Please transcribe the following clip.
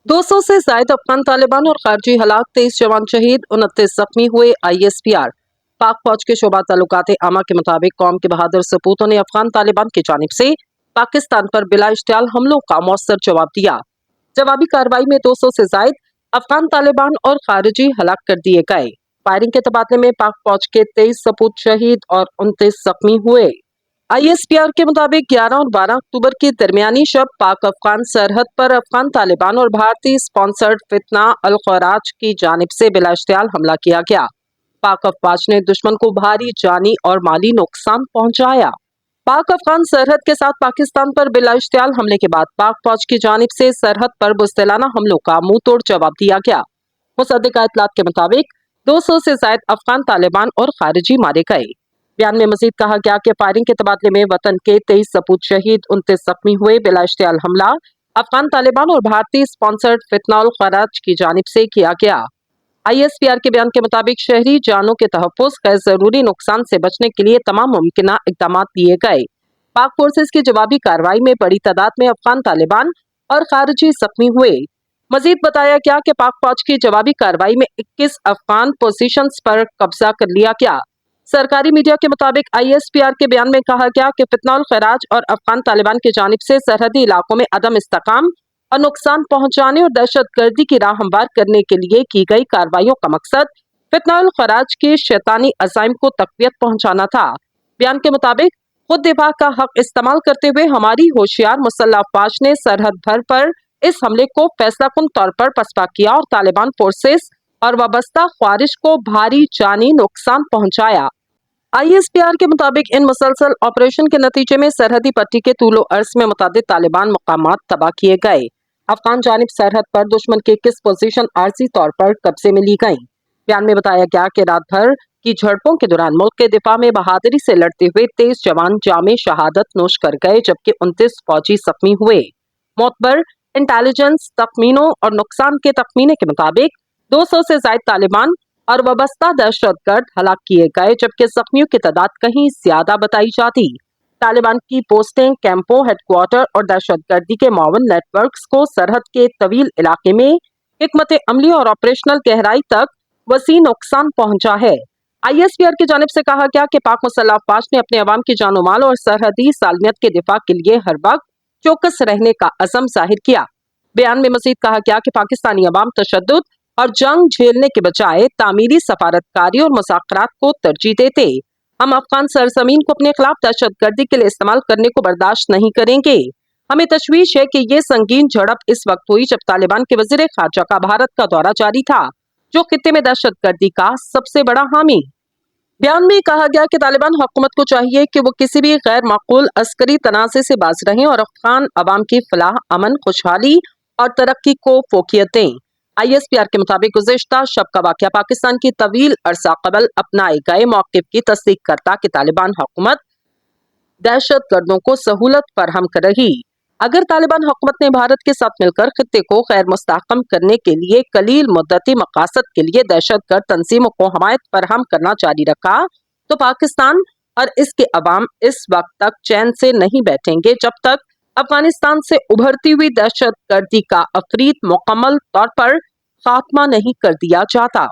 200 से ज्यादा अफगान तालिबान और खारजी हलाक, 23 जवान शहीद, 29 जख्मी हुए। ISPR पाक फौज के शोबा ताल्लुकात आमा के मुताबिक कौम के बहादुर सपूतों ने अफगान तालिबान की जानिब से पाकिस्तान पर बिला इश्तियाल हमलों का मौसर जवाब दिया। जवाबी कार्रवाई में 200 से ज्यादा अफगान तालिबान और खारजी हलाक कर दिए गए। फायरिंग के तबादले में पाक फौज के 23 सपूत शहीद और 29 जख्मी हुए। ISPR के मुताबिक 11 और 12 अक्टूबर की दरमियानी शब पाक अफगान सरहद पर अफगान तालिबान और भारतीय स्पॉन्सर्ड फितना अल खराज की जानिब से बिला इश्तियाल हमला किया गया। पाक अफवाज ने दुश्मन को भारी जानी और माली नुकसान पहुंचाया। पाक अफगान सरहद के साथ पाकिस्तान पर बिला इश्तियाल हमले के बाद पाक फौज की जानिब से सरहद पर बुज़दिलाना हमलों का मुंह तोड़ जवाब दिया गया। मुसद्दिका इत्तलात के मुताबिक 200 से ज्यादा अफगान तालिबान और खारिजी मारे गए। बयान में मजीद कहा गया कि फायरिंग के तबादले में वतन के 23 सपूत शहीद, 29 जख्मी हुए। बिला इश्तियाल हमला अफगान तालिबान और भारतीय स्पॉन्सर्ड फितना अल खराज की जानिब से किया गया। ISPR के बयान के मुताबिक शहरी जानों के तहफ़्फ़ुज़, गैर जरूरी नुकसान से बचने के लिए तमाम मुमकिन इक़दाम लिए गए। पाक फोर्सेज की जवाबी कार्रवाई में बड़ी तादाद में अफगान तालिबान और खारिजी जख्मी हुए। मजीद बताया गया कि पाक फौज की जवाबी कार्रवाई में 21 अफगान पोजीशंस पर कब्जा कर लिया गया। सरकारी मीडिया के मुताबिक ISPR के बयान में कहा गया कि फितना अल खराज और अफगान तालिबान की जानिब से सरहदी इलाकों में अदम इस्तेकाम और नुकसान पहुंचाने और दहशत गर्दी की राह हमवार करने के लिए की गई कार्रवाइयों का मकसद फितना अल खराज के शैतानी अज़ाइम को तक़वियत पहुंचाना था। बयान के मुताबिक खुद दिफा का हक इस्तेमाल करते हुए हमारी होशियार मुसल्लह अफवाज ने सरहद भर पर इस हमले को फैसलाकुन तौर पर पसपा किया और तालिबान फोर्सेस और वाबस्ता ख्वारिश को भारी जानी नुकसान पहुंचाया। ISPR के मुताबिक इन मुसलसल ऑपरेशन के नतीजे में सरहदी पट्टी के तूलो अर्ज में मुतादिद तालिबान मकामात तबाह किए गए। अफगान जानिब सरहद पर दुश्मन के 21 पोजीशन आर्जी तौर पर कब्जे में ली गई। बयान में बताया गया कि रात भर की झड़पों के दौरान मुल्क के दिफा में बहादुरी से लड़ते हुए 23 जवान जामे शहादत नोश कर गए, जबकि 29 फौजी जख्मी हुए। मोतबर इंटेलिजेंस तखमीनों और नुकसान के तखमीने के मुताबिक 200 से ज्यादा तालिबान और वाबस्ता दहशतगर्द हलाक किए गए, जबकि जख्मियों की तादाद कहीं ज्यादा बताई जाती। तालिबान की पोस्टें, कैंपों, हेडक्वार्टर और दहशतगर्दी के मावन नेटवर्क्स को सरहद के तवील इलाके में हिकमत अमली और ऑपरेशनल गहराई तक वसी नुकसान पहुंचा है। ISPR की जानिब से कहा गया कि पाक मुसल्लह अफवाज ने अपने अवाम की जानो माल और सरहदी सालमियत के दिफा के लिए हर वक्त चौकस रहने का अज़म जाहिर किया। बयान में मजीद कहा गया कि पाकिस्तानी अवाम तशद्दुद और जंग झेलने के बजाय तामीरी सफारतकारी और मुज़ाकरात को तरजीह देते। हम अफगान सरजमीन को अपने खिलाफ दहशतगर्दी के लिए इस्तेमाल करने को बर्दाश्त नहीं करेंगे। हमें तशवीश है कि ये संगीन झड़प इस वक्त हुई जब तालिबान के वज़ीर खारजा का भारत का दौरा जारी था, जो खित्ते में दहशतगर्दी का सबसे बड़ा हामी। बयान में कहा गया कि तालिबान हुकूमत को चाहिए कि वो किसी भी गैर माकूल अस्करी तनाज़े से बाज रहें और अफगान अवाम की फलाह, अमन, खुशहाली और तरक्की को फोकियत दें। ISPR के मुताबिक गुज़िश्ता शब का वाक़या पाकिस्तान की तवील अरसा कबल अपनाए गए मौक़िफ़ की तस्दीक करता कि तालिबान हुकूमत दहशत गर्दों को सहूलत फराहम कर रही। अगर तालिबान हुकूमत ने भारत के साथ मिलकर खित्ते को गैर मुस्तहकम करने के लिए कलील मुद्दती मकासद के लिए दहशत गर्द तंजीमों को हमायत फराहम करना जारी रखा, तो पाकिस्तान और इसके अवाम इस वक्त तक चैन से नहीं बैठेंगे जब तक अफगानिस्तान से उभरती हुई दहशत गर्दी का अफरीत मुकम्मल तौर पर खात्मा नहीं कर दिया जाता।